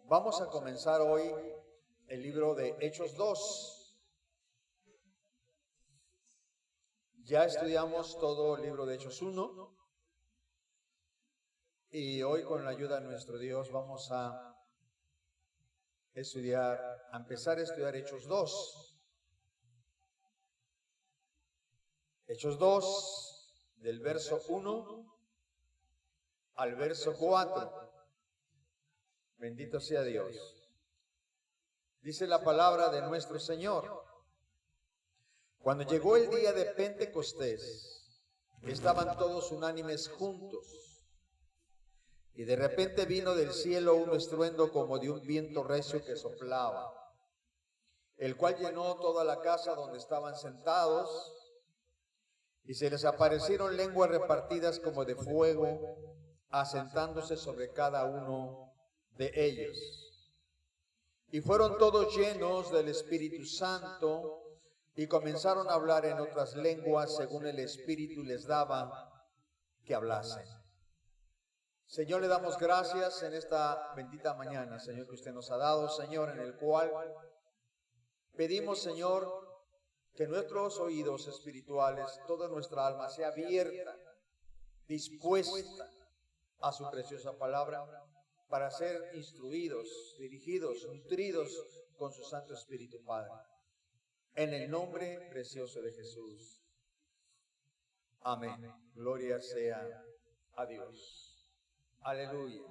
Vamos a comenzar hoy el libro de Hechos 2. Ya estudiamos todo el libro de Hechos 1 y hoy con la ayuda de nuestro Dios vamos a empezar a estudiar Hechos 2. Hechos 2, del verso 1 al verso 4. Bendito sea Dios. Dice la palabra de nuestro Señor: cuando llegó el día de Pentecostés, estaban todos unánimes juntos, y de repente vino del cielo un estruendo como de un viento recio que soplaba, el cual llenó toda la casa donde estaban sentados, y se les aparecieron lenguas repartidas como de fuego, asentándose sobre cada uno de ellos. Y fueron todos llenos del Espíritu Santo y comenzaron a hablar en otras lenguas según el Espíritu les daba que hablasen. Señor, le damos gracias en esta bendita mañana, Señor, que usted nos ha dado, Señor, en el cual pedimos, Señor, que nuestros oídos espirituales, toda nuestra alma sea abierta, dispuesta a su preciosa palabra, para ser instruidos, dirigidos, nutridos con su Santo Espíritu, Padre. En el nombre precioso de Jesús. Amén. Gloria sea a Dios. Aleluya.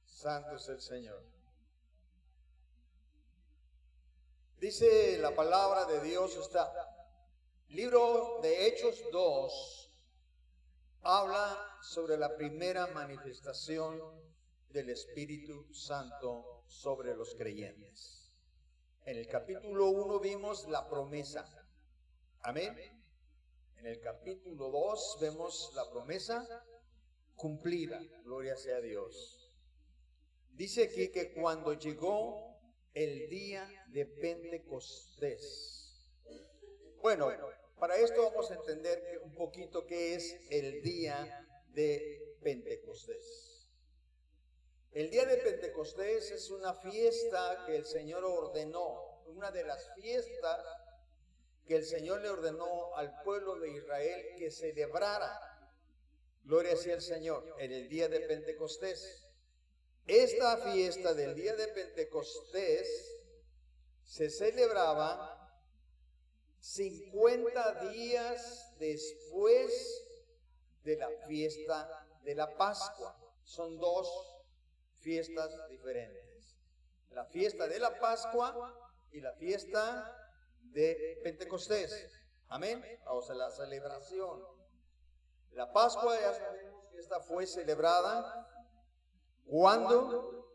Santo es el Señor. Dice la palabra de Dios, está libro de Hechos 2, habla sobre la primera manifestación del Espíritu Santo sobre los creyentes. En el capítulo 1 vimos la promesa. Amén. En el capítulo 2 vemos la promesa cumplida. Gloria sea a Dios. Dice aquí que cuando llegó el día de Pentecostés. Bueno, para esto vamos a entender un poquito qué es el día de Pentecostés. El día de Pentecostés es una fiesta que el Señor ordenó, una de las fiestas que el Señor le ordenó al pueblo de Israel que celebrara. Gloria sea al Señor, en el día de Pentecostés. Esta fiesta del día de Pentecostés se celebraba 50 días después de la fiesta de la Pascua. Son dos fiestas diferentes: la fiesta de la Pascua y la fiesta de Pentecostés. Amén. O sea, la celebración. La Pascua, ya sabemos que esta fue celebrada cuando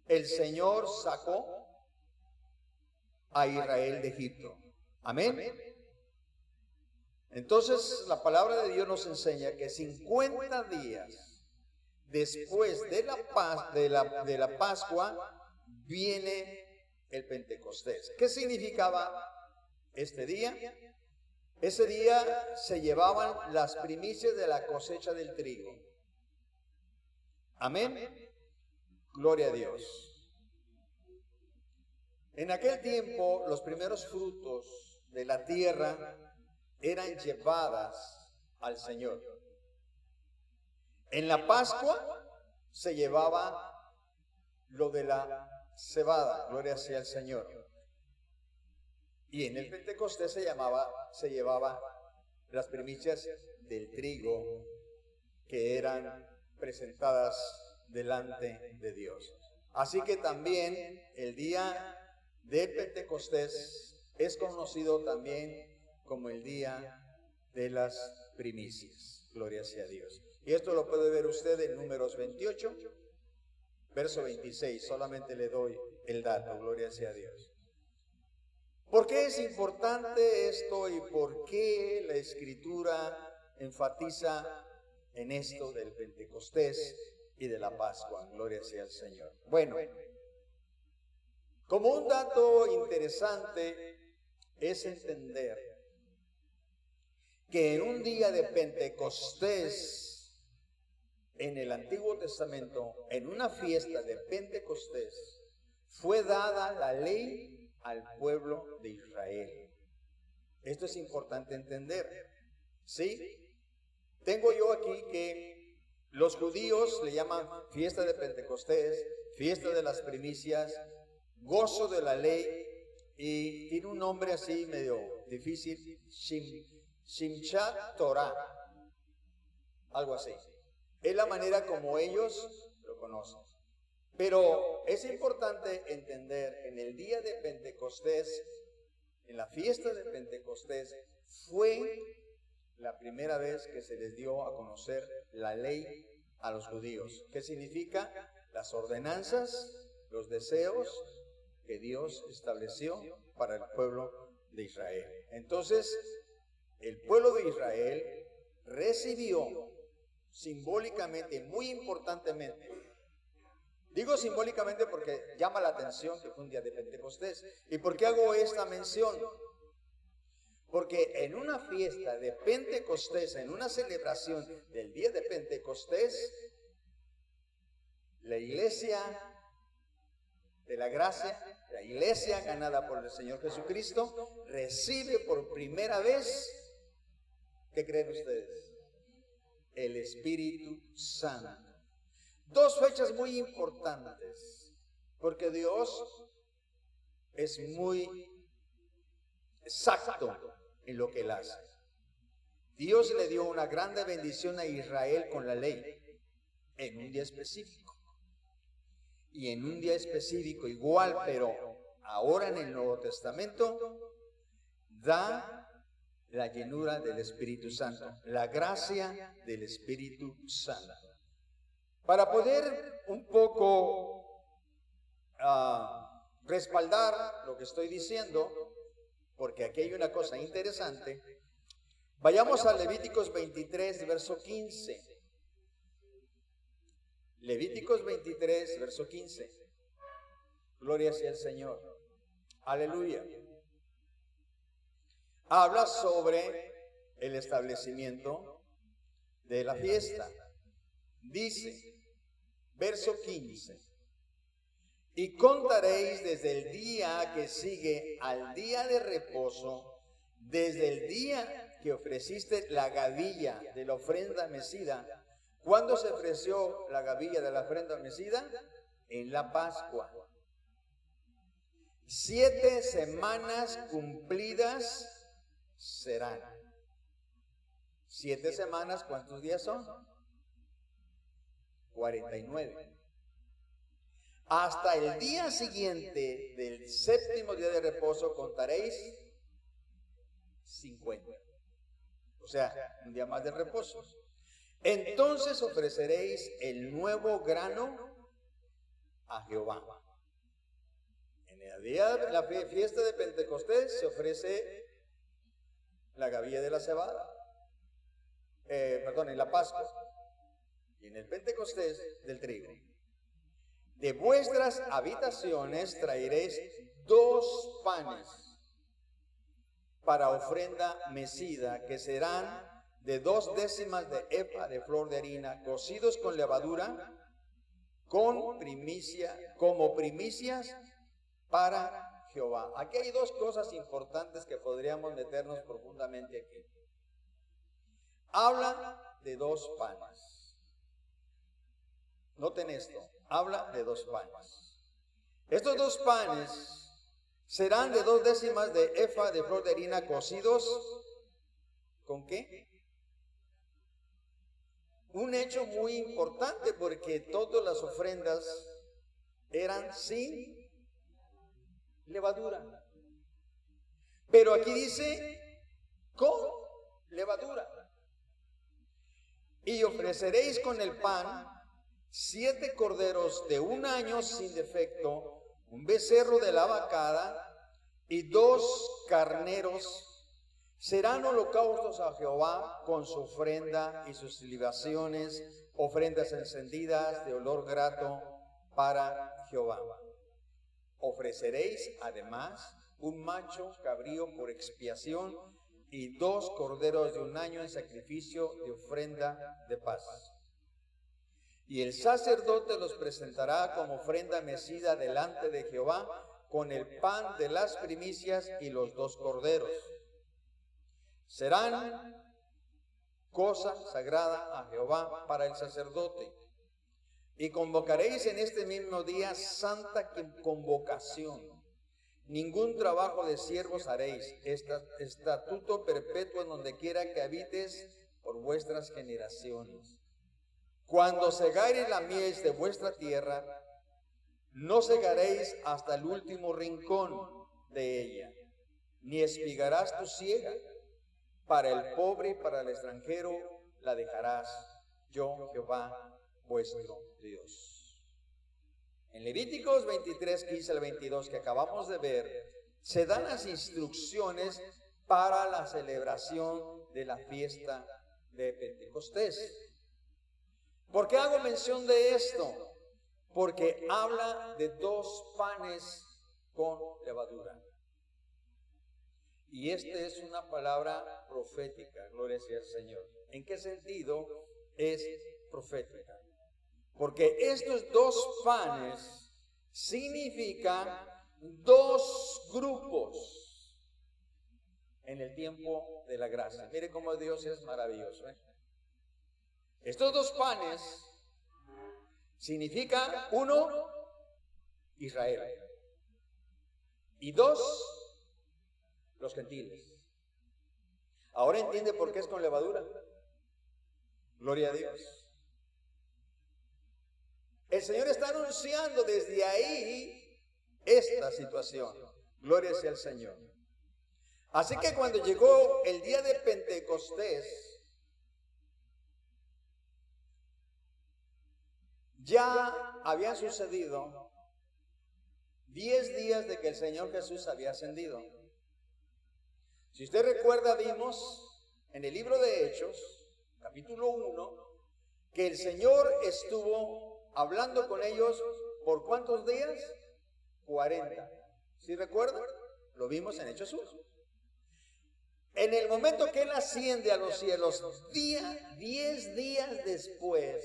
el Señor sacó a Israel de Egipto. Amén. Entonces la palabra de Dios nos enseña que 50 días después de la Pascua viene el Pentecostés. ¿Qué significaba este día? Ese día se llevaban las primicias de la cosecha del trigo. Amén. Gloria a Dios. En aquel tiempo los primeros frutos de la tierra eran llevadas al Señor. En la Pascua se llevaba lo de la cebada, gloria sea al Señor. Y en el Pentecostés se llevaba las primicias del trigo que eran presentadas delante de Dios. Así que también el día de Pentecostés es conocido también como el día de las primicias. Gloria sea a Dios. Y esto lo puede ver usted en Números 28, verso 26. Solamente le doy el dato. Gloria sea a Dios. ¿Por qué es importante esto y por qué la Escritura enfatiza en esto del Pentecostés y de la Pascua? Gloria sea al Señor. Bueno, como un dato interesante es entender que en un día de Pentecostés, en el Antiguo Testamento, en una fiesta de Pentecostés, fue dada la ley al pueblo de Israel. Esto es importante entender, ¿sí? Tengo yo aquí que los judíos le llaman fiesta de Pentecostés, fiesta de las primicias, gozo de la ley, y tiene un nombre así medio difícil, Shimchat Torah, algo así. Es la manera como ellos lo conocen. Pero es importante entender, en el día de Pentecostés, en la fiesta de Pentecostés, fue la primera vez que se les dio a conocer la ley a los judíos. ¿Qué significa? Las ordenanzas, los deseos que Dios estableció para el pueblo de Israel. Entonces, el pueblo de Israel recibió simbólicamente, muy importantemente, digo simbólicamente porque llama la atención que fue un día de Pentecostés. ¿Y por qué hago esta mención? Porque en una fiesta de Pentecostés, en una celebración del día de Pentecostés, la iglesia de la gracia, la iglesia ganada por el Señor Jesucristo, recibe por primera vez, ¿qué creen ustedes? El Espíritu Santo. Dos fechas muy importantes, porque Dios es muy exacto en lo que Él hace. Dios le dio una grande bendición a Israel con la ley, en un día específico. Y en un día específico igual, pero ahora en el Nuevo Testamento, da la llenura del Espíritu Santo, la gracia del Espíritu Santo. Para poder un poco respaldar lo que estoy diciendo, porque aquí hay una cosa interesante, vayamos a Levíticos 23, verso 15. Levíticos 23, verso 15. Gloria sea el Señor. Aleluya. Habla sobre el establecimiento de la fiesta. Dice, verso 15, y contaréis desde el día que sigue al día de reposo, desde el día que ofreciste la gavilla de la ofrenda mecida. ¿Cuándo se ofreció la gavilla de la ofrenda mecida? En la Pascua. 7 semanas cumplidas serán. 7 semanas, ¿cuántos días son? 49. Hasta el día siguiente del 7º día de reposo contaréis 50. O sea, un día más de reposo. Entonces ofreceréis el nuevo grano a Jehová. En el día de la fiesta de Pentecostés se ofrece la gavilla de la cebada. En la Pascua. Y en el Pentecostés del trigo. De vuestras habitaciones traeréis 2 panes para ofrenda mecida, que serán de 2 décimas de efa de flor de harina, cocidos con levadura, como primicias para Jehová. Aquí hay 2 cosas importantes que podríamos meternos profundamente aquí. Habla de 2 panes. Noten esto, habla de 2 panes. Estos 2 panes serán de 2 décimas de efa de flor de harina, cocidos, ¿con qué? Un hecho muy importante, porque todas las ofrendas eran sin levadura. Pero aquí dice con levadura. Y ofreceréis con el pan 7 corderos de 1 año sin defecto, un becerro de la vacada y 2 carneros. Serán holocaustos a Jehová con su ofrenda y sus libaciones, ofrendas encendidas de olor grato para Jehová. Ofreceréis además un macho cabrío por expiación y 2 corderos de 1 año en sacrificio de ofrenda de paz. Y el sacerdote los presentará como ofrenda mecida delante de Jehová con el pan de las primicias y los 2 corderos. Serán cosa sagrada a Jehová para el sacerdote. Y convocaréis en este mismo día santa convocación. Ningún trabajo de siervos haréis, estatuto perpetuo en donde quiera que habites por vuestras generaciones. Cuando segareis la mies de vuestra tierra, no segaréis hasta el último rincón de ella, ni espigarás tu siega. Para el pobre y para el extranjero la dejarás, yo Jehová vuestro Dios. En Levíticos 23, 15 al 22 que acabamos de ver, se dan las instrucciones para la celebración de la fiesta de Pentecostés. ¿Por qué hago mención de esto? Porque habla de 2 panes con levadura. Y esta es una palabra profética, gloria sea al Señor. ¿En qué sentido es profética? Porque estos 2 panes significan 2 grupos en el tiempo de la gracia. Mire cómo Dios es maravilloso, ¿eh? Estos 2 panes significan 1, Israel, y 2, los gentiles. Ahora entiende por qué es con levadura. Gloria a Dios. El Señor está anunciando desde ahí esta situación. Gloria sea al Señor. Así que cuando llegó el día de Pentecostés, ya habían sucedido 10 días de que el Señor Jesús había ascendido. Si usted recuerda, vimos en el libro de Hechos, capítulo 1, que el Señor estuvo hablando con ellos ¿por cuántos días? 40. ¿Sí recuerdan? Lo vimos en Hechos 1. En el momento que Él asciende a los cielos, 10 días después,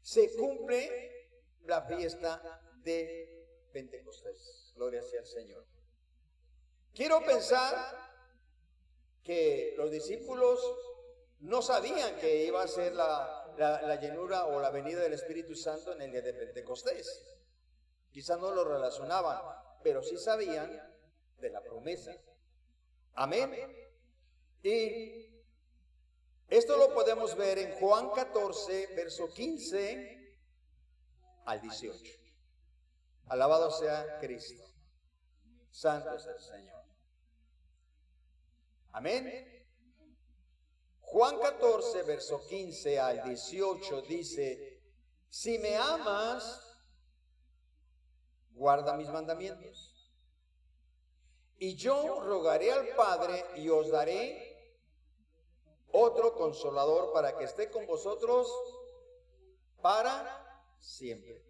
se cumple la fiesta de Pentecostés. Gloria sea al Señor. Quiero pensar que los discípulos no sabían que iba a ser la llenura o la venida del Espíritu Santo en el día de Pentecostés. Quizás no lo relacionaban, pero sí sabían de la promesa. Amén. Y esto lo podemos ver en Juan 14, verso 15 al 18. Alabado sea Cristo. Santo es el Señor. Amén. Juan 14, verso 15 al 18 dice: si me amas, guarda mis mandamientos. Y yo rogaré al Padre y os daré otro consolador para que esté con vosotros para siempre.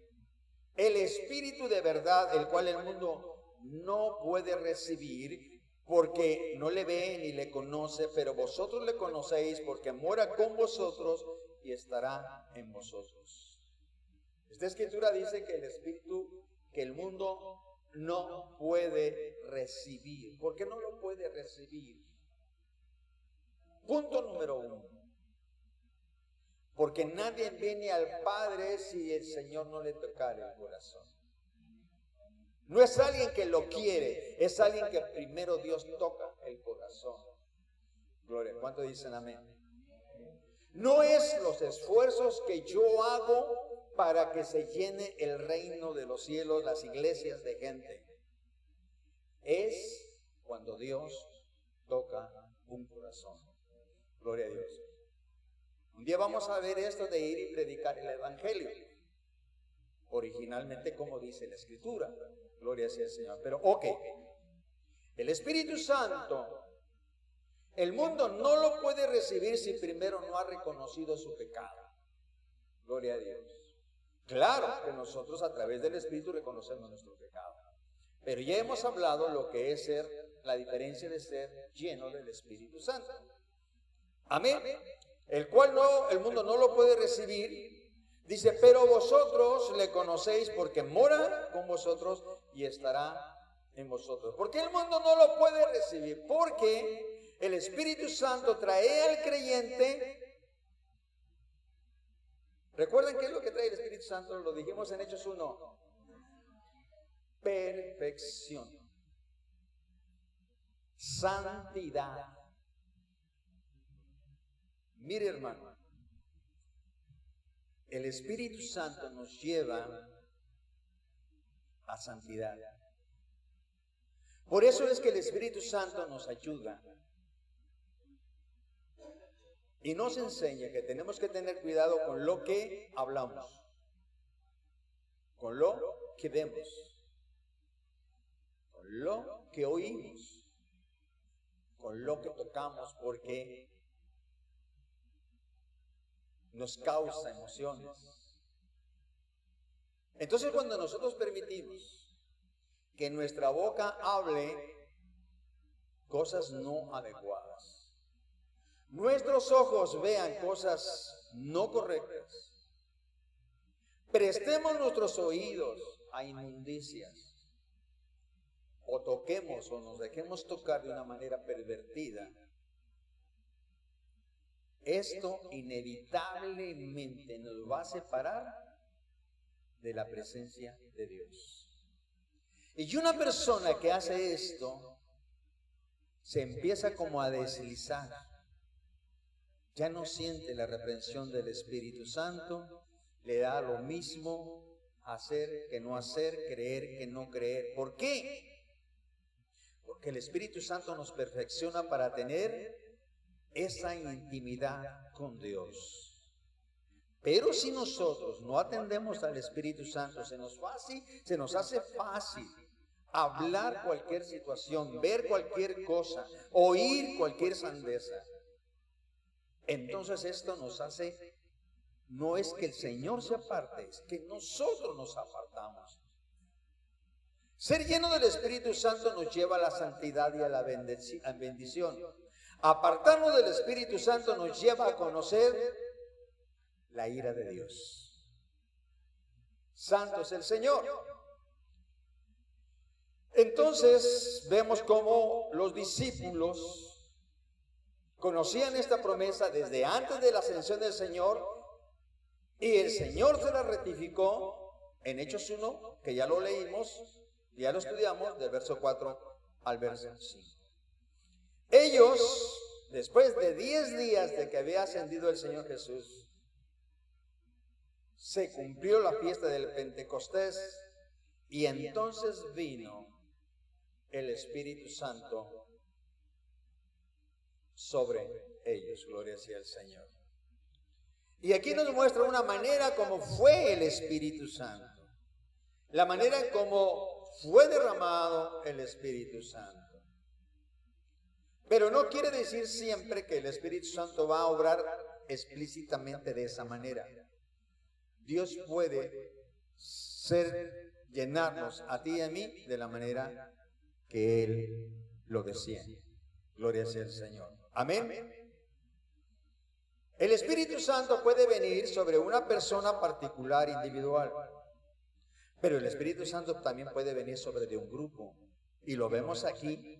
El Espíritu de verdad, el cual el mundo no puede recibir porque no le ve ni le conoce, pero vosotros le conocéis porque mora con vosotros y estará en vosotros. Esta escritura dice que el Espíritu, que el mundo no puede recibir. ¿Por qué no lo puede recibir? Punto número 1. Porque nadie viene al Padre si el Señor no le tocara el corazón. No es alguien que lo quiere, es alguien que primero Dios toca el corazón. Gloria. ¿Cuánto dicen amén? No es los esfuerzos que yo hago para que se llene el reino de los cielos, las iglesias de gente. Es cuando Dios toca un corazón. Gloria a Dios. Un día vamos a ver esto de ir y predicar el evangelio. Originalmente, como dice la Escritura. Gloria sea al Señor. Pero el Espíritu Santo, el mundo no lo puede recibir si primero no ha reconocido su pecado. Gloria a Dios. Claro que nosotros a través del Espíritu reconocemos nuestro pecado. Pero ya hemos hablado lo que es ser la diferencia de ser lleno del Espíritu Santo. Amén. El cual el mundo no lo puede recibir. Dice, pero vosotros le conocéis porque mora con vosotros y estará en vosotros. ¿Por qué el mundo no lo puede recibir? Porque el Espíritu Santo trae al creyente. ¿Recuerdan qué es lo que trae el Espíritu Santo? Lo dijimos en Hechos 1. Perfección. Santidad. Mire, hermano, el Espíritu Santo nos lleva a santidad. Por eso es que el Espíritu Santo nos ayuda y nos enseña que tenemos que tener cuidado con lo que hablamos, con lo que vemos, con lo que oímos, con lo que tocamos, porque nos causa emociones. Entonces, cuando nosotros permitimos que nuestra boca hable cosas no adecuadas, nuestros ojos vean cosas no correctas, prestemos nuestros oídos a inmundicias, o toquemos o nos dejemos tocar de una manera pervertida, esto inevitablemente nos va a separar de la presencia de Dios. Y una persona que hace esto se empieza como a deslizar. Ya no siente la reprensión del Espíritu Santo, le da lo mismo hacer que no hacer, creer que no creer. ¿Por qué? Porque el Espíritu Santo nos perfecciona para tener esa intimidad con Dios. Pero si nosotros no atendemos al Espíritu Santo, se nos hace fácil hablar cualquier situación, ver cualquier cosa, oír cualquier sandeza. Entonces esto nos hace, no es que el Señor se aparte, es que nosotros nos apartamos. Ser lleno del Espíritu Santo nos lleva a la santidad y a la bendición. Apartarnos del Espíritu Santo nos lleva a conocer la ira de Dios. Santo es el Señor. Entonces vemos cómo los discípulos conocían esta promesa desde antes de la ascensión del Señor, y el Señor se la ratificó en Hechos 1, que ya lo leímos, ya lo estudiamos, del verso 4 al verso 5. Ellos, después de 10 días de que había ascendido el Señor Jesús, se cumplió la fiesta del Pentecostés, y entonces vino el Espíritu Santo sobre ellos. Gloria sea al Señor. Y aquí nos muestra una manera como fue el Espíritu Santo, la manera como fue derramado el Espíritu Santo. Pero no quiere decir siempre que el Espíritu Santo va a obrar explícitamente de esa manera. Dios puede llenarnos a ti y a mí de la manera que Él lo desea. Gloria sea al Señor. Amén. El Espíritu Santo puede venir sobre una persona particular, individual, pero el Espíritu Santo también puede venir sobre de un grupo. Y lo vemos aquí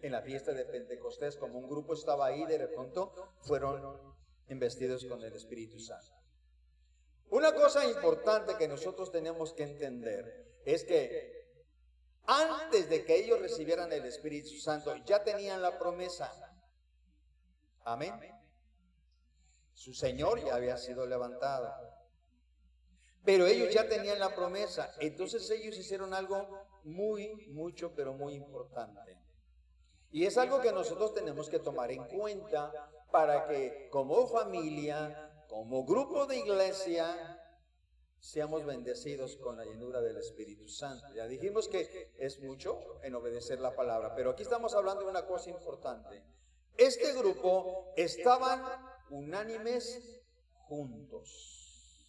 en la fiesta de Pentecostés, como un grupo estaba ahí, de pronto fueron investidos con el Espíritu Santo. Una cosa importante que nosotros tenemos que entender es que antes de que ellos recibieran el Espíritu Santo, ya tenían la promesa. Amén. Su Señor ya había sido levantado, pero ellos ya tenían la promesa. Entonces ellos hicieron algo mucho, pero muy importante. Y es algo que nosotros tenemos que tomar en cuenta para que como familia, como grupo de iglesia, seamos bendecidos con la llenura del Espíritu Santo. Ya dijimos que es mucho en obedecer la palabra, pero aquí estamos hablando de una cosa importante. Este grupo estaban unánimes juntos.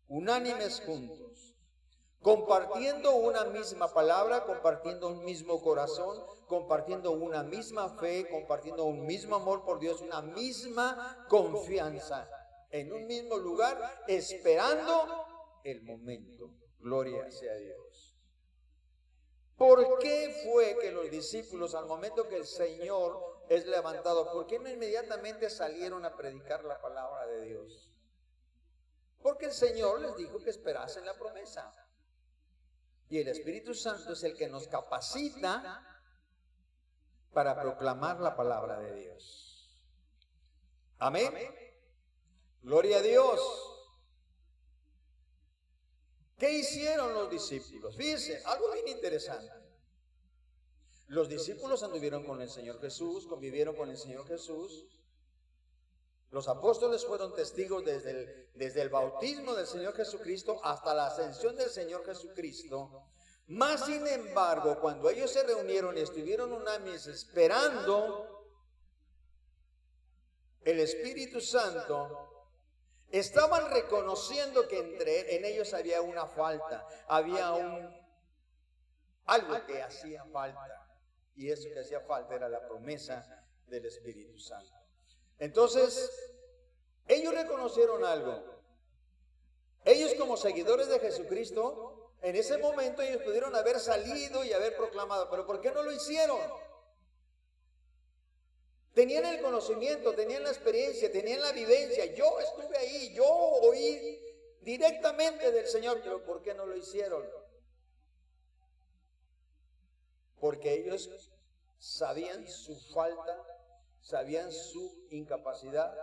Unánimes juntos. compartiendo una misma palabra, compartiendo un mismo corazón, compartiendo una misma fe, compartiendo un mismo amor por Dios, una misma confianza, en un mismo lugar, esperando el momento. Gloria sea a Dios. ¿Por qué fue que los discípulos, al momento que el Señor es levantado, por qué no inmediatamente salieron a predicar la palabra de Dios? Porque el Señor les dijo que esperasen la promesa. Y el Espíritu Santo es el que nos capacita para proclamar la palabra de Dios. Amén. Gloria a Dios. ¿Qué hicieron los discípulos? Fíjense, algo bien interesante. Los discípulos anduvieron con el Señor Jesús, convivieron con el Señor Jesús. Los apóstoles fueron testigos desde el bautismo del Señor Jesucristo hasta la ascensión del Señor Jesucristo. Más sin embargo, cuando ellos se reunieron y estuvieron una mes esperando el Espíritu Santo, estaban reconociendo que en ellos había una falta, había algo que hacía falta. Y eso que hacía falta era la promesa del Espíritu Santo. Entonces, ellos reconocieron algo. Ellos, como seguidores de Jesucristo, en ese momento ellos pudieron haber salido y haber proclamado, pero ¿por qué no lo hicieron? Tenían el conocimiento, tenían la experiencia, tenían la vivencia. Yo estuve ahí, yo oí directamente del Señor, pero ¿por qué no lo hicieron? Porque ellos sabían su falta, sabían su incapacidad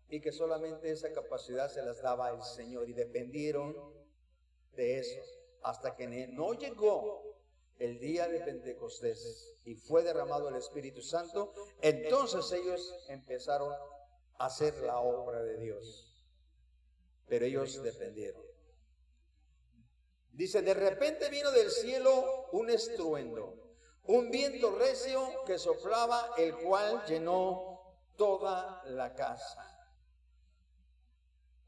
y que solamente esa capacidad se las daba el Señor y dependieron de eso hasta que no llegó el día de Pentecostés y fue derramado el Espíritu Santo. Entonces ellos empezaron a hacer la obra de Dios, pero ellos dependieron. Dice, de repente vino del cielo un estruendo, un viento recio que soplaba, el cual llenó toda la casa.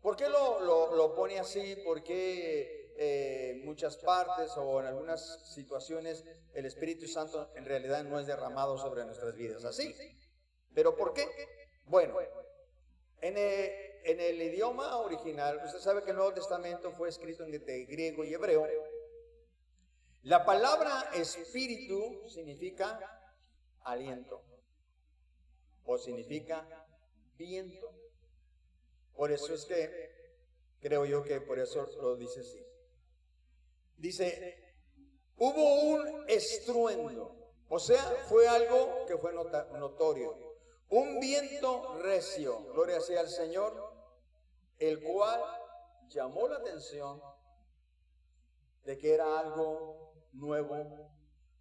¿Por qué lo pone así? Porque en muchas partes o en algunas situaciones el Espíritu Santo en realidad no es derramado sobre nuestras vidas así. ¿Pero por qué? Bueno, en el idioma original, usted sabe que el Nuevo Testamento fue escrito en griego y hebreo. La palabra espíritu significa aliento o significa viento. Por eso es que creo yo que por eso lo dice así. Dice, hubo un estruendo, o sea, fue algo que fue notorio. Un viento recio, gloria sea al Señor, el cual llamó la atención de que era algo nuevo,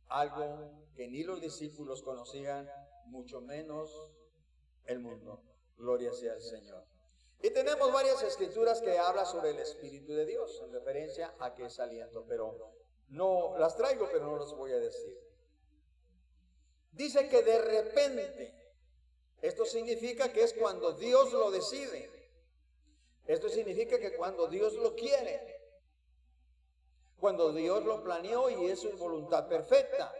algo que ni los discípulos conocían, mucho menos el mundo. Gloria sea al Señor. Y tenemos varias escrituras que hablan sobre el Espíritu de Dios, en referencia a que es aliento, pero no las traigo, pero no las voy a decir. Dice que de repente, esto significa que es cuando Dios lo decide. Esto significa que cuando Dios lo quiere, cuando Dios lo planeó y es su voluntad perfecta.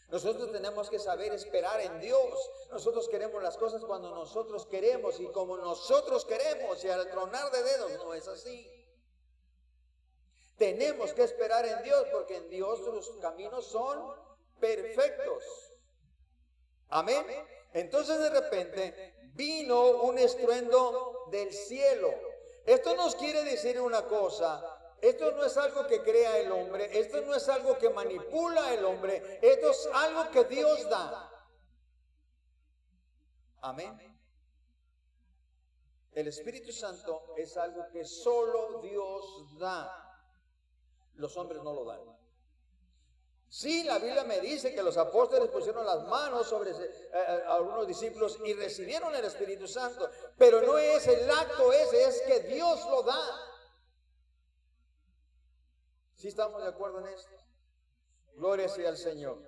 Nosotros tenemos que saber esperar en Dios. Nosotros queremos las cosas cuando nosotros queremos y como nosotros queremos y al tronar de dedos. No es así. Tenemos que esperar en Dios porque en Dios los caminos son perfectos. Amén. Entonces de repente vino un estruendo del cielo. Esto nos quiere decir una cosa. Esto no es algo que crea el hombre, esto no es algo que manipula el hombre, esto es algo que Dios da. Amén. El Espíritu Santo es algo que solo Dios da. Los hombres no lo dan. Sí, la Biblia me dice que los apóstoles pusieron las manos sobre algunos discípulos y recibieron el Espíritu Santo, pero no es el acto ese, es que Dios lo da. ¿Sí estamos de acuerdo en esto? Gloria sea al Señor.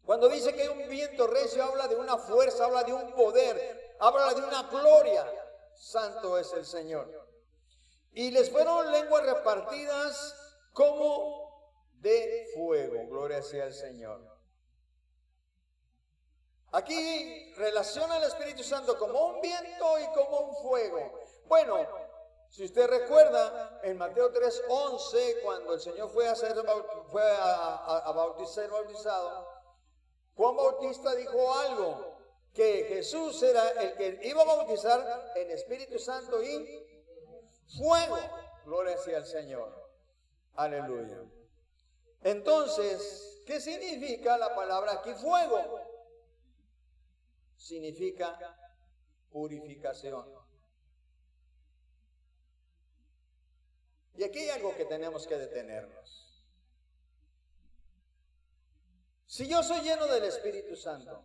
Cuando dice que hay un viento recio, habla de una fuerza, habla de un poder, habla de una gloria. Santo es el Señor. Y les fueron lenguas repartidas como de fuego. Gloria sea al Señor. Aquí relaciona al Espíritu Santo como un viento y como un fuego. Bueno, si usted recuerda, en Mateo 3:11, cuando el Señor fue a ser bautizado, Juan Bautista dijo algo, que Jesús era el que iba a bautizar en Espíritu Santo y fuego. Gloria sea al Señor. Aleluya. Entonces, ¿qué significa la palabra aquí fuego? Significa purificación. Y aquí hay algo que tenemos que detenernos. Si yo soy lleno del Espíritu Santo,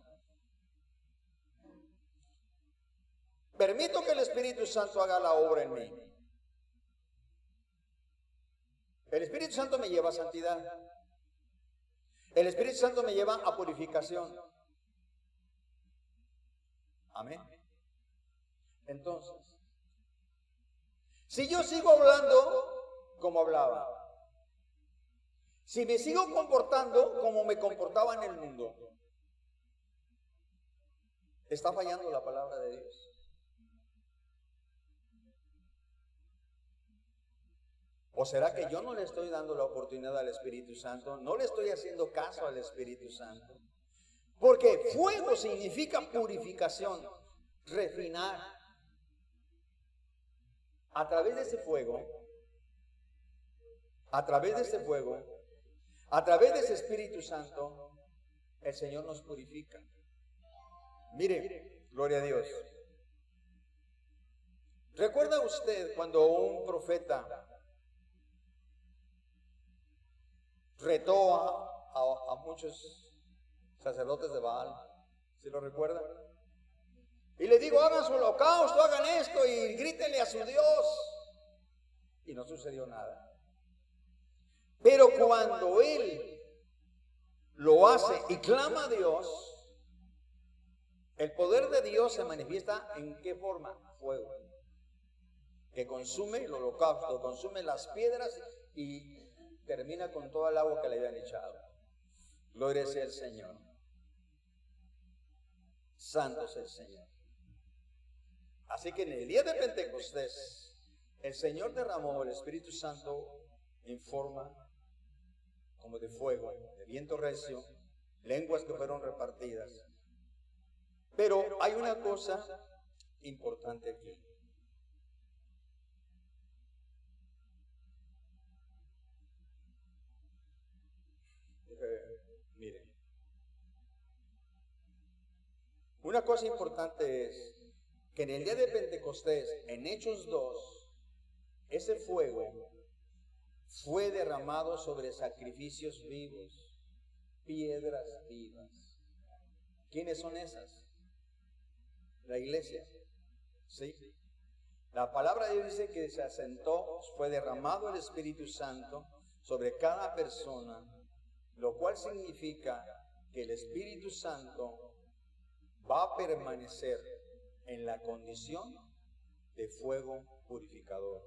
permito que el Espíritu Santo haga la obra en mí. El Espíritu Santo me lleva a santidad. El Espíritu Santo me lleva a purificación. Amén. Entonces, si yo sigo hablando como hablaba, si me sigo comportando como me comportaba en el mundo, está fallando la palabra de Dios. ¿O será que yo no le estoy dando la oportunidad al Espíritu Santo? No le estoy haciendo caso al Espíritu Santo. Porque fuego significa purificación, refinar. A través de ese fuego, a través de ese Espíritu Santo, el Señor nos purifica. Mire, gloria a Dios. ¿Recuerda usted cuando un profeta retó a muchos sacerdotes de Baal? ¿Sí lo recuerdan? Y le digo, hagan su holocausto, hagan esto y grítenle a su Dios. Y no sucedió nada. Pero cuando él lo hace y clama a Dios, el poder de Dios se manifiesta ¿en qué forma? Fuego. Que consume el holocausto, consume las piedras y termina con toda el agua que le habían echado. Gloria sea el Señor. Santo es el Señor. Así que en el día de Pentecostés, el Señor derramó el Espíritu Santo en forma como de fuego, de viento recio, lenguas que fueron repartidas. Pero hay una cosa importante aquí. Miren, una cosa importante es que en el día de Pentecostés, en Hechos 2, ese fuego fue derramado sobre sacrificios vivos, piedras vivas. ¿Quiénes son esas? La iglesia. ¿Sí? La palabra de Dios dice que se asentó, fue derramado el Espíritu Santo sobre cada persona, lo cual significa que el Espíritu Santo va a permanecer en la condición de fuego purificador.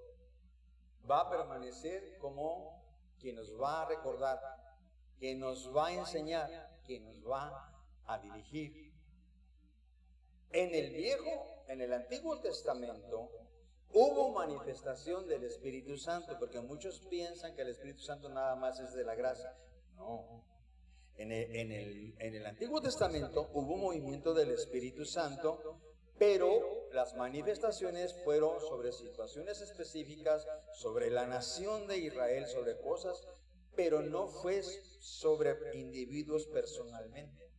Va a permanecer como quien nos va a recordar, quien nos va a enseñar, quien nos va a dirigir. En el Antiguo Testamento, hubo manifestación del Espíritu Santo, porque muchos piensan que el Espíritu Santo nada más es de la gracia. No. En el Antiguo Testamento hubo movimiento del Espíritu Santo, pero las manifestaciones fueron sobre situaciones específicas, sobre la nación de Israel, sobre cosas, pero no fue sobre individuos personalmente.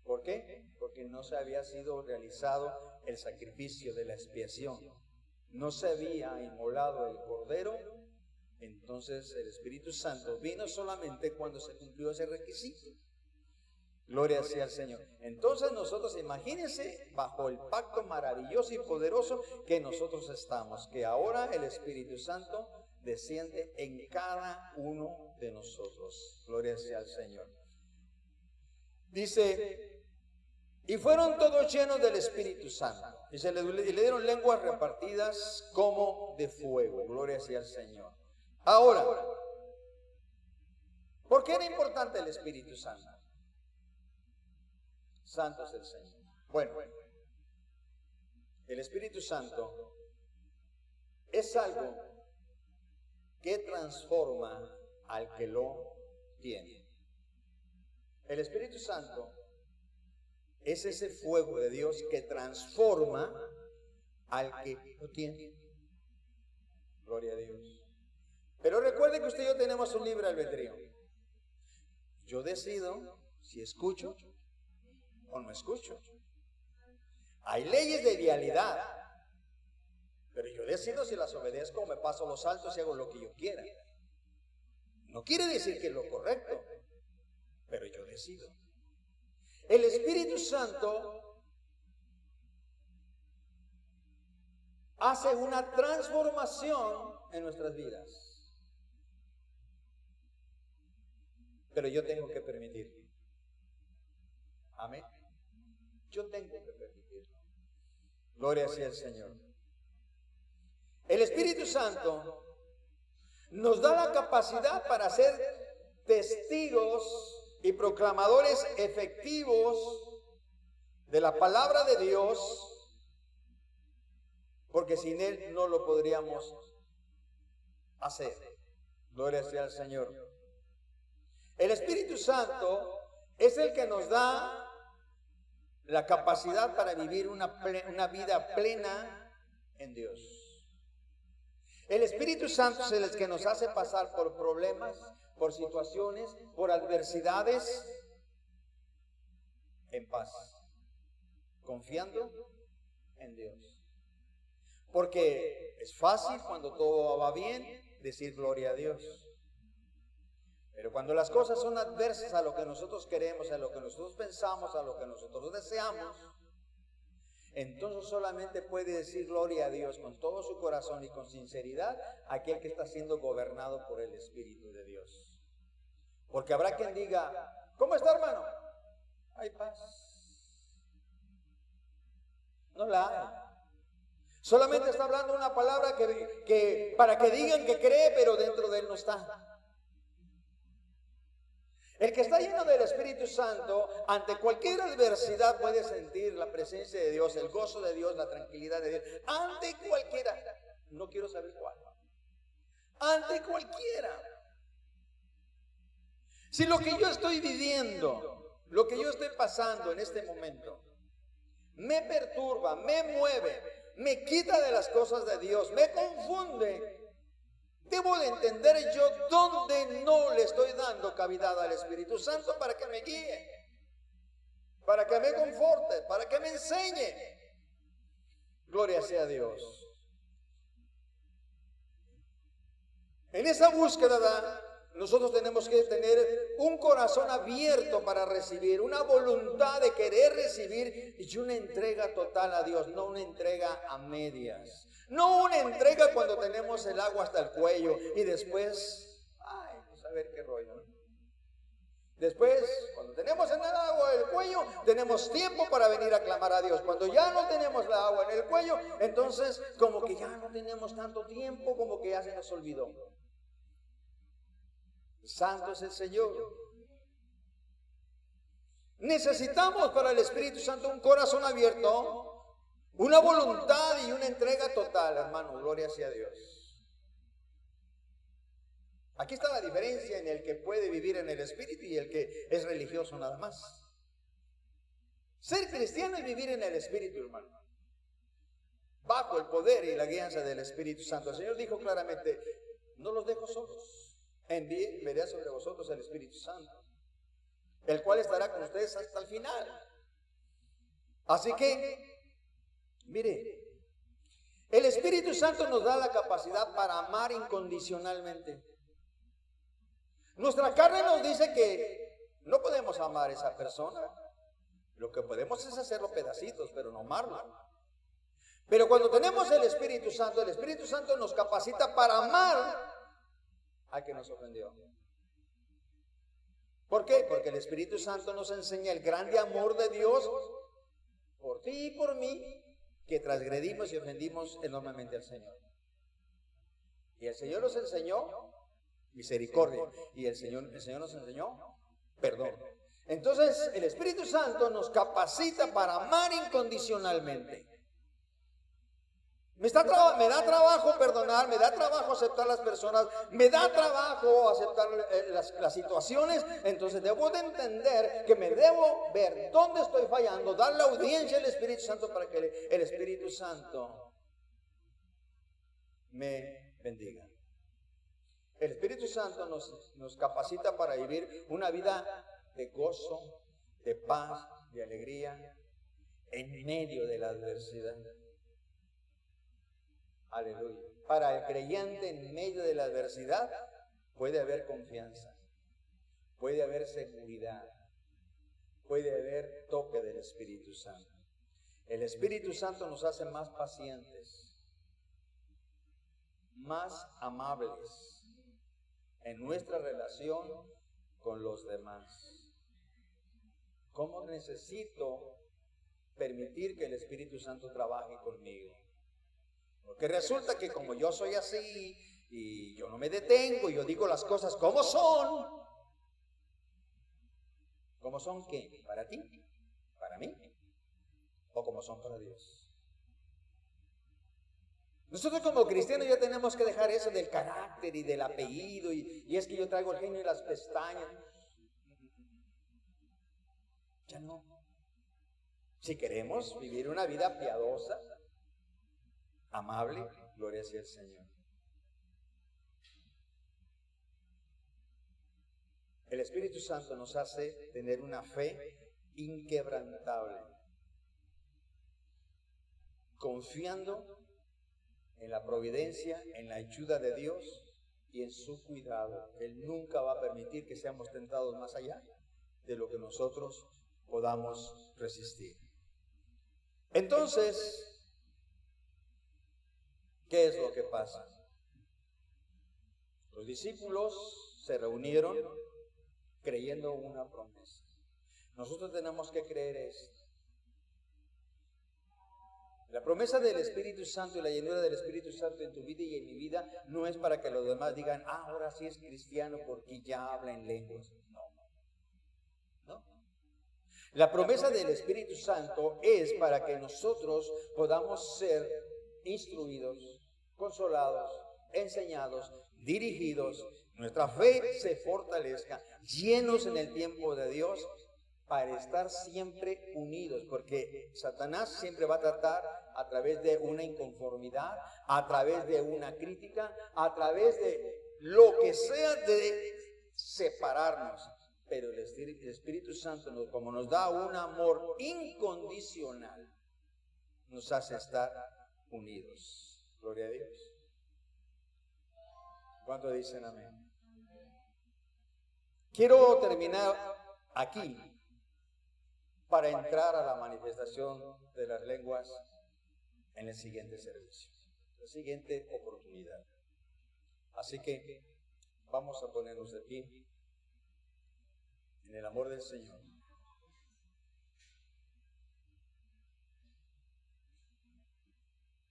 ¿Por qué? Porque no se había sido realizado el sacrificio de la expiación. No se había inmolado el cordero. Entonces el Espíritu Santo vino solamente cuando se cumplió ese requisito. Gloria sea al Señor. Entonces nosotros, imagínense, bajo el pacto maravilloso y poderoso que nosotros estamos, que ahora el Espíritu Santo desciende en cada uno de nosotros. Gloria sea al Señor. Dice, y fueron todos llenos del Espíritu Santo. Y le dieron lenguas repartidas como de fuego. Gloria sea al Señor. Ahora, ¿por qué era importante el Espíritu Santo? Santo es el Señor. Bueno, el Espíritu Santo es algo que transforma al que lo tiene. El Espíritu Santo es ese fuego de Dios que transforma al que lo tiene. Gloria a Dios. Pero recuerde que usted y yo tenemos un libre albedrío. Yo decido si escucho o no escucho. Hay leyes de idealidad, pero yo decido si las obedezco o me paso los saltos y hago lo que yo quiera. No quiere decir que es lo correcto, pero yo decido. El Espíritu Santo hace una transformación en nuestras vidas. Pero yo tengo que permitirlo. Amén. Yo tengo que permitirlo. Gloria sea al Señor. El Espíritu Santo nos da la capacidad para ser testigos y proclamadores efectivos de la palabra de Dios, porque sin Él no lo podríamos hacer. Gloria sea al Señor. El Espíritu Santo es el que nos da la capacidad para vivir una vida plena en Dios. El Espíritu Santo es el que nos hace pasar por problemas, por situaciones, por adversidades, en paz, confiando en Dios. Porque es fácil cuando todo va bien decir gloria a Dios. Pero cuando las cosas son adversas a lo que nosotros queremos, a lo que nosotros pensamos, a lo que nosotros deseamos, entonces solamente puede decir gloria a Dios con todo su corazón y con sinceridad aquel que está siendo gobernado por el Espíritu de Dios. Porque habrá quien diga, ¿cómo está, hermano? Hay paz. No la hay. Solamente está hablando una palabra que para que digan que cree, pero dentro de él no está. El que está lleno del Espíritu Santo, ante cualquier adversidad puede sentir la presencia de Dios, el gozo de Dios, la tranquilidad de Dios. Ante cualquiera, no quiero saber cuál. Ante cualquiera. Si lo que yo estoy viviendo, lo que yo estoy pasando en este momento, me perturba, me mueve, me quita de las cosas de Dios, me confunde, debo de entender yo dónde no le estoy dando cavidad al Espíritu Santo para que me guíe, para que me conforte, para que me enseñe. Gloria sea a Dios. En esa búsqueda nosotros tenemos que tener un corazón abierto para recibir, una voluntad de querer recibir y una entrega total a Dios, no una entrega a medias. No una entrega cuando tenemos el agua hasta el cuello y después, pues a ver qué rollo. Después, cuando tenemos el agua en el cuello, tenemos tiempo para venir a clamar a Dios. Cuando ya no tenemos la agua en el cuello, entonces como que ya no tenemos tanto tiempo, como que ya se nos olvidó. Santo es el Señor. Necesitamos para el Espíritu Santo un corazón abierto, una voluntad y una entrega total, hermano. Gloria sea a Dios. Aquí está la diferencia en el que puede vivir en el Espíritu y el que es religioso nada más. Ser cristiano es vivir en el Espíritu, hermano, bajo el poder y la guianza del Espíritu Santo. El Señor dijo claramente, no los dejo solos, enviaré sobre vosotros el Espíritu Santo, el cual estará con ustedes hasta el final. Así que, mire, el Espíritu Santo nos da la capacidad para amar incondicionalmente. Nuestra carne nos dice que no podemos amar a esa persona. Lo que podemos es hacerlo pedacitos, pero no amarlo. Pero cuando tenemos el Espíritu Santo nos capacita para amar a quien nos ofendió. ¿Por qué? Porque el Espíritu Santo nos enseña el grande amor de Dios por ti y por mí, que transgredimos y ofendimos enormemente al Señor. Y el Señor nos enseñó misericordia. Y el Señor nos enseñó perdón. Entonces el Espíritu Santo nos capacita para amar incondicionalmente. Me da trabajo perdonar, me da trabajo aceptar las personas, me da trabajo aceptar las situaciones. Entonces debo de entender que me debo ver dónde estoy fallando, darle audiencia al Espíritu Santo para que el Espíritu Santo me bendiga. El Espíritu Santo nos capacita para vivir una vida de gozo, de paz, de alegría, en medio de la adversidad. Aleluya. Para el creyente, en medio de la adversidad puede haber confianza, puede haber seguridad, puede haber toque del Espíritu Santo. El Espíritu Santo nos hace más pacientes, más amables en nuestra relación con los demás. ¿Cómo necesito permitir que el Espíritu Santo trabaje conmigo? Porque resulta que como yo soy así y yo no me detengo, yo digo las cosas como son. ¿Cómo son qué? ¿Para ti? ¿Para mí? ¿O como son para Dios? Nosotros como cristianos ya tenemos que dejar eso del carácter y del apellido y es que yo traigo el genio y las pestañas. Ya no. Si queremos vivir una vida piadosa, amable, gloria sea el Señor. El Espíritu Santo nos hace tener una fe inquebrantable, confiando en la providencia, en la ayuda de Dios y en su cuidado. Él nunca va a permitir que seamos tentados más allá de lo que nosotros podamos resistir. Entonces, ¿qué es lo que pasa? Los discípulos se reunieron creyendo una promesa. Nosotros tenemos que creer esto. La promesa del Espíritu Santo y la llenura del Espíritu Santo en tu vida y en mi vida no es para que los demás digan, ahora sí es cristiano porque ya habla en lenguas. No. La promesa del Espíritu Santo es para que nosotros podamos ser instruidos, consolados, enseñados, dirigidos, nuestra fe se fortalezca, llenos en el tiempo de Dios, para estar siempre unidos, porque Satanás siempre va a tratar a través de una inconformidad, a través de una crítica, a través de lo que sea de separarnos. Pero el Espíritu Santo, como nos da un amor incondicional, nos hace estar unidos. Gloria a Dios. ¿Cuánto dicen amén? Quiero terminar aquí para entrar a la manifestación de las lenguas en el siguiente servicio, la siguiente oportunidad. Así que vamos a ponernos de pie en el amor del Señor.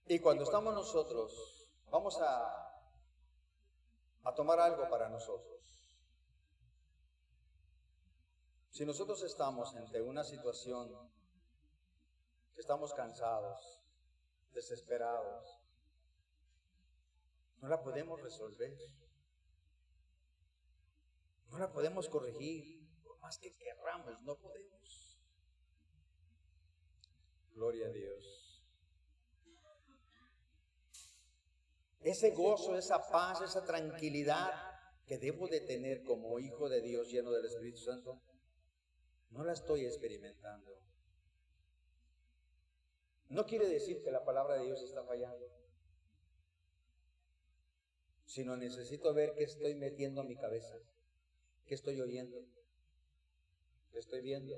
Y cuando estamos nosotros, vamos a tomar algo para nosotros. Si nosotros estamos ante una situación que estamos cansados, desesperados, no la podemos resolver, no la podemos corregir, por más que querramos, no podemos. Gloria a Dios. Ese gozo, esa paz, esa tranquilidad que debo de tener como hijo de Dios lleno del Espíritu Santo, no la estoy experimentando. No quiere decir que la palabra de Dios está fallando, sino necesito ver qué estoy metiendo a mi cabeza, qué estoy oyendo, qué estoy viendo,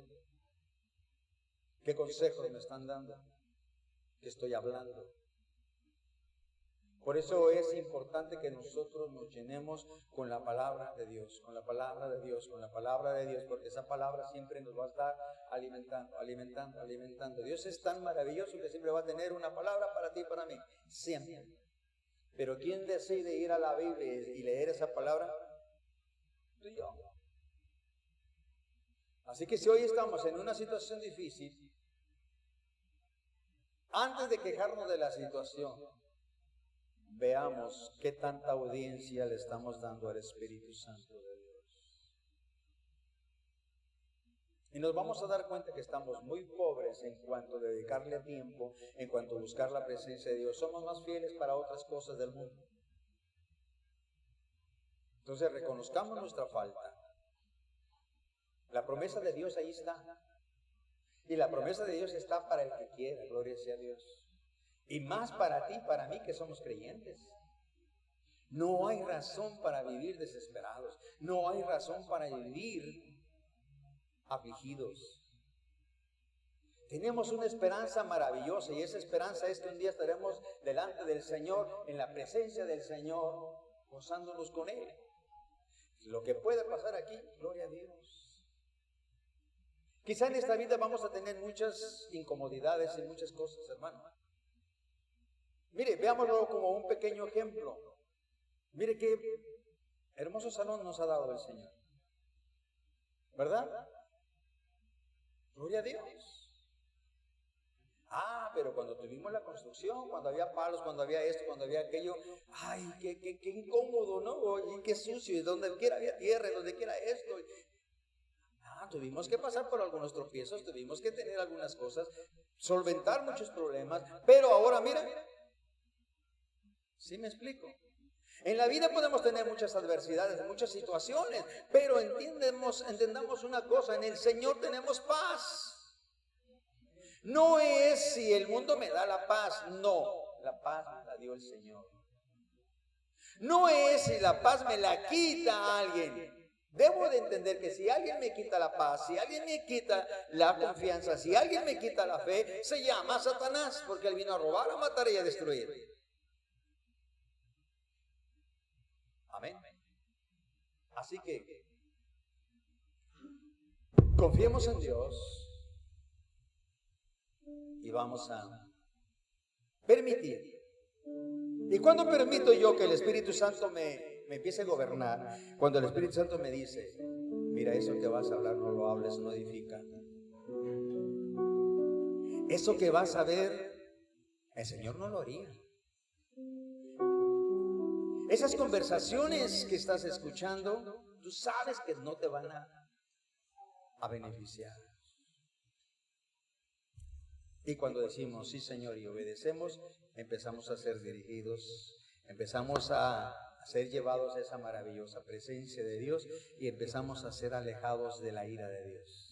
qué consejos me están dando, qué estoy hablando. Por eso es importante que nosotros nos llenemos con la palabra de Dios, con la palabra de Dios, con la palabra de Dios, porque esa palabra siempre nos va a estar alimentando, alimentando, alimentando. Dios es tan maravilloso que siempre va a tener una palabra para ti y para mí, siempre. Pero ¿quién decide ir a la Biblia y leer esa palabra? tú y yo. Así que si hoy estamos en una situación difícil, antes de quejarnos de la situación, veamos qué tanta audiencia le estamos dando al Espíritu Santo de Dios. Y nos vamos a dar cuenta que estamos muy pobres en cuanto a dedicarle tiempo, en cuanto a buscar la presencia de Dios. Somos más fieles para otras cosas del mundo. Entonces reconozcamos nuestra falta. La promesa de Dios ahí está. Y la promesa de Dios está para el que quiera, gloria sea a Dios. Y más para ti, para mí que somos creyentes. No hay razón para vivir desesperados. No hay razón para vivir afligidos. Tenemos una esperanza maravillosa y esa esperanza es que un día estaremos delante del Señor, en la presencia del Señor, gozándonos con Él. Lo que puede pasar aquí, gloria a Dios. Quizá en esta vida vamos a tener muchas incomodidades y muchas cosas, hermano. Mire, veámoslo como un pequeño ejemplo. Mire qué hermoso salón nos ha dado el Señor, ¿verdad? Gloria a Dios. Pero cuando tuvimos la construcción, cuando había palos, cuando había esto, cuando había aquello, ay, qué incómodo, ¿no? Y qué sucio, y donde quiera había tierra, y donde quiera esto. Tuvimos que pasar por algunos tropiezos, tuvimos que tener algunas cosas, solventar muchos problemas, pero ahora mira, ¿sí me explico? En la vida podemos tener muchas adversidades, muchas situaciones, pero entendamos una cosa, en el Señor tenemos paz. No es si el mundo me da la paz, no, la paz me la dio el Señor. No es si la paz me la quita alguien. Debo de entender que si alguien me quita la paz, si alguien me quita la confianza, si alguien me quita la fe, se llama Satanás, porque él vino a robar, a matar y a destruir. Amén. Así que confiemos en Dios y vamos a permitir. ¿Y cuándo permito yo que el Espíritu Santo me empiece a gobernar? Cuando el Espíritu Santo me dice, mira, eso que vas a hablar no lo hables, no edifica. Eso que vas a ver, el Señor no lo haría. Esas conversaciones que estás escuchando, tú sabes que no te van a beneficiar. Y cuando decimos sí, Señor, y obedecemos, empezamos a ser dirigidos, empezamos a ser llevados a esa maravillosa presencia de Dios y empezamos a ser alejados de la ira de Dios.